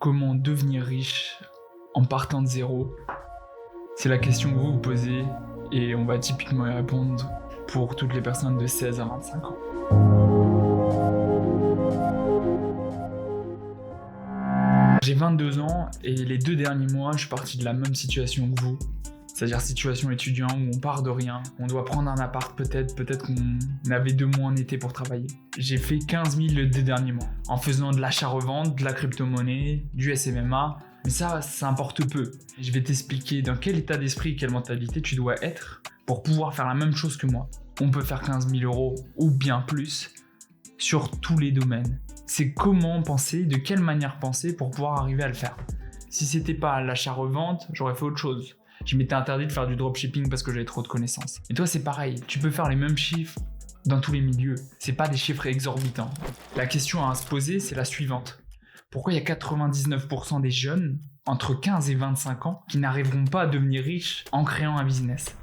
Comment devenir riche en partant de zéro? C'est la question que vous vous posez et on va typiquement y répondre pour toutes les personnes de 16 à 25 ans. J'ai 22 ans et les 2 derniers mois, je suis parti de la même situation que vous. C'est-à-dire situation étudiant où on part de rien, on doit prendre un appart peut-être qu'on avait 2 mois en été pour travailler. J'ai fait 15 000 les 2 derniers mois en faisant de l'achat-revente, de la crypto-monnaie, du SMMA. Mais ça importe peu. Je vais t'expliquer dans quel état d'esprit, quelle mentalité tu dois être pour pouvoir faire la même chose que moi. On peut faire 15 000 € ou bien plus sur tous les domaines. C'est comment penser, de quelle manière penser pour pouvoir arriver à le faire. Si c'était pas l'achat-revente, j'aurais fait autre chose. Je m'étais interdit de faire du dropshipping parce que j'avais trop de connaissances. Et toi, c'est pareil. Tu peux faire les mêmes chiffres dans tous les milieux. C'est pas des chiffres exorbitants. La question à se poser, c'est la suivante. Pourquoi il y a 99% des jeunes entre 15 et 25 ans qui n'arriveront pas à devenir riches en créant un business?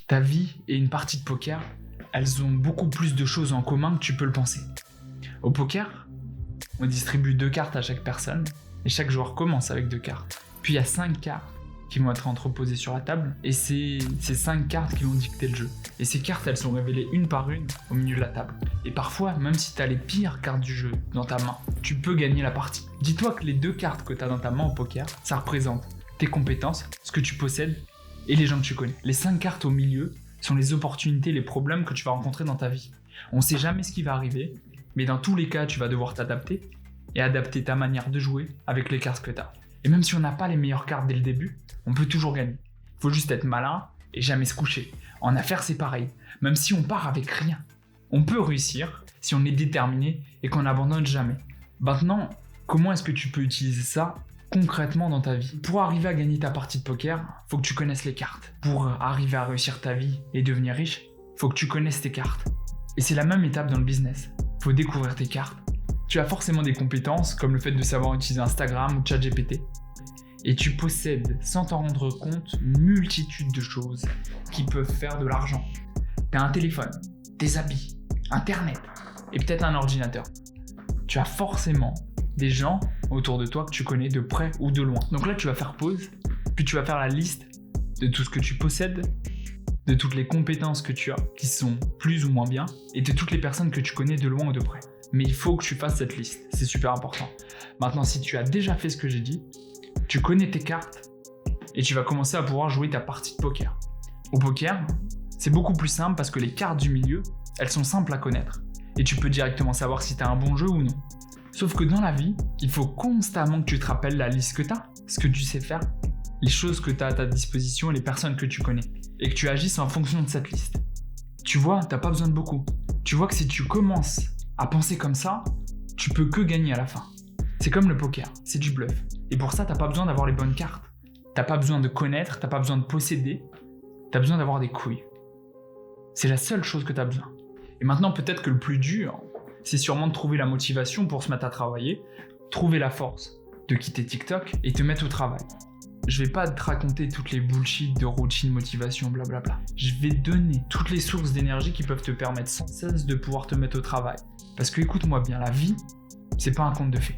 Ta vie et une partie de poker, elles ont beaucoup plus de choses en commun que tu peux le penser. Au poker, on distribue 2 cartes à chaque personne et chaque joueur commence avec 2 cartes. Puis il y a 5 cartes qui vont être entreposées sur la table et c'est ces 5 cartes qui vont dicter le jeu. Et ces cartes, elles sont révélées une par une au milieu de la table. Et parfois, même si tu as les pires cartes du jeu dans ta main, tu peux gagner la partie. Dis-toi que les 2 cartes que tu as dans ta main au poker, ça représente tes compétences, ce que tu possèdes et les gens que tu connais. Les 5 cartes au milieu sont les opportunités, les problèmes que tu vas rencontrer dans ta vie. On ne sait jamais ce qui va arriver, mais dans tous les cas, tu vas devoir t'adapter et adapter ta manière de jouer avec les cartes que tu as. Et même si on n'a pas les meilleures cartes dès le début, on peut toujours gagner. Il faut juste être malin et jamais se coucher. En affaires, c'est pareil. Même si on part avec rien, on peut réussir si on est déterminé et qu'on n'abandonne jamais. Maintenant, comment est-ce que tu peux utiliser ça concrètement dans ta vie? Pour arriver à gagner ta partie de poker, il faut que tu connaisses les cartes. Pour arriver à réussir ta vie et devenir riche, il faut que tu connaisses tes cartes. Et c'est la même étape dans le business. Il faut découvrir tes cartes. Tu as forcément des compétences comme le fait de savoir utiliser Instagram ou ChatGPT. Et tu possèdes, sans t'en rendre compte, une multitude de choses qui peuvent faire de l'argent. Tu as un téléphone, des habits, Internet et peut-être un ordinateur. Tu as forcément des gens autour de toi que tu connais de près ou de loin. Donc là, tu vas faire pause, puis tu vas faire la liste de tout ce que tu possèdes, de toutes les compétences que tu as, qui sont plus ou moins bien, et de toutes les personnes que tu connais de loin ou de près. Mais il faut que tu fasses cette liste, c'est super important. Maintenant, si tu as déjà fait ce que j'ai dit, tu connais tes cartes et tu vas commencer à pouvoir jouer ta partie de poker. Au poker, c'est beaucoup plus simple parce que les cartes du milieu, elles sont simples à connaître et tu peux directement savoir si tu as un bon jeu ou non. Sauf que dans la vie, il faut constamment que tu te rappelles la liste que tu as, ce que tu sais faire, les choses que tu as à ta disposition et les personnes que tu connais et que tu agisses en fonction de cette liste. Tu vois, tu n'as pas besoin de beaucoup. Tu vois que si tu commences à penser comme ça, tu peux que gagner à la fin. C'est comme le poker, c'est du bluff. Et pour ça, t'as pas besoin d'avoir les bonnes cartes. T'as pas besoin de connaître, t'as pas besoin de posséder. T'as besoin d'avoir des couilles. C'est la seule chose que t'as besoin. Et maintenant, peut-être que le plus dur, c'est sûrement de trouver la motivation pour se mettre à travailler, trouver la force de quitter TikTok et te mettre au travail. Je vais pas te raconter toutes les bullshit de routine, motivation, blablabla. Je vais te donner toutes les sources d'énergie qui peuvent te permettre sans cesse de pouvoir te mettre au travail. Parce que écoute-moi bien, la vie, c'est pas un conte de fées.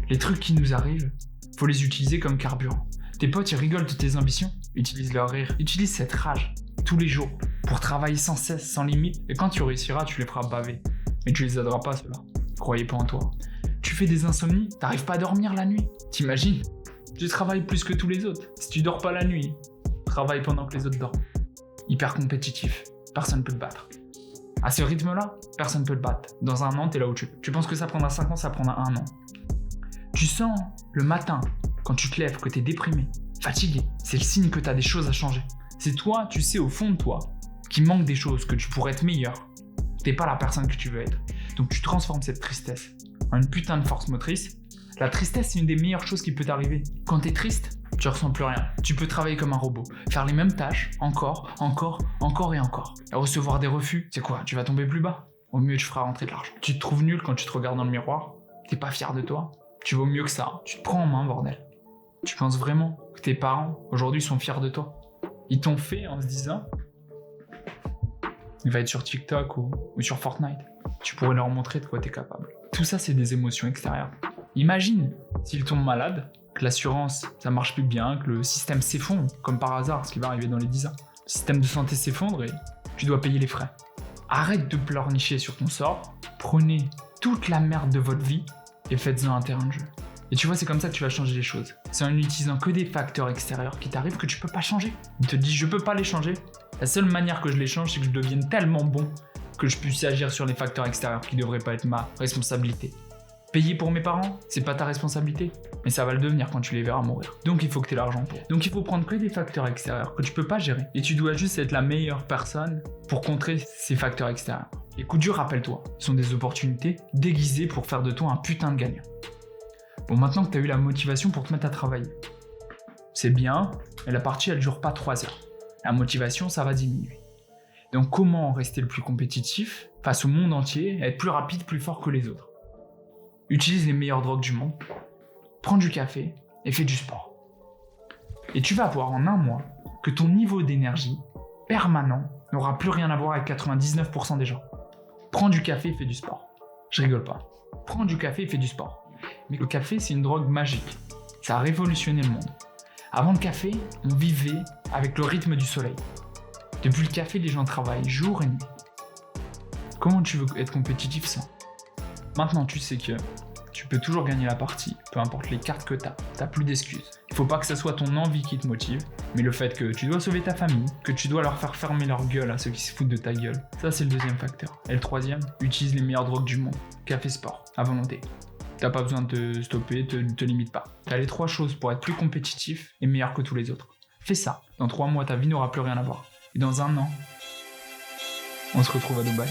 Les trucs qui nous arrivent, faut les utiliser comme carburant. Tes potes, ils rigolent de tes ambitions, utilise leur rire, utilise cette rage tous les jours pour travailler sans cesse, sans limite. Et quand tu réussiras, tu les feras baver. Mais tu les aideras pas, ceux-là. Croyez pas en toi. Tu fais des insomnies, t'arrives pas à dormir la nuit. T'imagines? Tu travailles plus que tous les autres. Si tu dors pas la nuit, travaille pendant que les autres dorment. Hyper compétitif, personne peut te battre. À ce rythme-là, personne peut te battre. Dans un an, t'es là où tu veux. Tu penses que ça prendra 5 ans, ça prendra 1 an. Tu sens le matin, quand tu te lèves, que t'es déprimé, fatigué. C'est le signe que t'as des choses à changer. C'est toi, tu sais au fond de toi, qu'il manque des choses, que tu pourrais être meilleur. T'es pas la personne que tu veux être. Donc tu transformes cette tristesse en une putain de force motrice. La tristesse, c'est une des meilleures choses qui peut t'arriver. Quand t'es triste, tu ressens plus rien. Tu peux travailler comme un robot, faire les mêmes tâches, encore et encore. Et recevoir des refus, c'est quoi? Tu vas tomber plus bas. Au mieux, tu feras rentrer de l'argent. Tu te trouves nul quand tu te regardes dans le miroir. T'es pas fier de toi. Tu vaux mieux que ça. Tu te prends en main, bordel. Tu penses vraiment que tes parents, aujourd'hui, sont fiers de toi? Ils t'ont fait en se disant il va être sur TikTok ou sur Fortnite. Tu pourrais leur montrer de quoi t'es capable. Tout ça, c'est des émotions extérieures. Imagine s'il tombe malade, que l'assurance, ça marche plus bien, que le système s'effondre, comme par hasard, ce qui va arriver dans les 10 ans. Le système de santé s'effondre et tu dois payer les frais. Arrête de pleurnicher sur ton sort, prenez toute la merde de votre vie et faites-en un terrain de jeu. Et tu vois, c'est comme ça que tu vas changer les choses. C'est en n'utilisant que des facteurs extérieurs qui t'arrivent que tu peux pas changer. Il te dit, je peux pas les changer. La seule manière que je les change, c'est que je devienne tellement bon que je puisse agir sur les facteurs extérieurs qui devraient pas être ma responsabilité. Payer pour mes parents, c'est pas ta responsabilité, mais ça va le devenir quand tu les verras mourir. Donc il faut que tu aies l'argent pour. Donc il faut prendre que des facteurs extérieurs que tu peux pas gérer. Et tu dois juste être la meilleure personne pour contrer ces facteurs extérieurs. Les coups durs, rappelle-toi, sont des opportunités déguisées pour faire de toi un putain de gagnant. Bon, maintenant que tu as eu la motivation pour te mettre à travailler, c'est bien, mais la partie elle dure pas 3 heures. La motivation, ça va diminuer. Donc comment rester le plus compétitif face au monde entier, être plus rapide, plus fort que les autres? Utilise les meilleures drogues du monde, prends du café et fais du sport. Et tu vas voir en un mois que ton niveau d'énergie permanent n'aura plus rien à voir avec 99% des gens. Prends du café et fais du sport. Je rigole pas. Prends du café et fais du sport. Mais le café, c'est une drogue magique. Ça a révolutionné le monde. Avant le café, on vivait avec le rythme du soleil. Depuis le café, les gens travaillent jour et nuit. Comment tu veux être compétitif sans? Maintenant, tu sais que tu peux toujours gagner la partie, peu importe les cartes que t'as plus d'excuses. Il faut pas que ce soit ton envie qui te motive, mais le fait que tu dois sauver ta famille, que tu dois leur faire fermer leur gueule à ceux qui se foutent de ta gueule. Ça, c'est le deuxième facteur. Et le troisième, utilise les meilleures drogues du monde. Café, sport, à volonté. T'as pas besoin de te stopper, te limite pas. T'as les 3 choses pour être plus compétitif et meilleur que tous les autres. Fais ça. Dans 3 mois, ta vie n'aura plus rien à voir. Et dans 1 an, on se retrouve à Dubaï.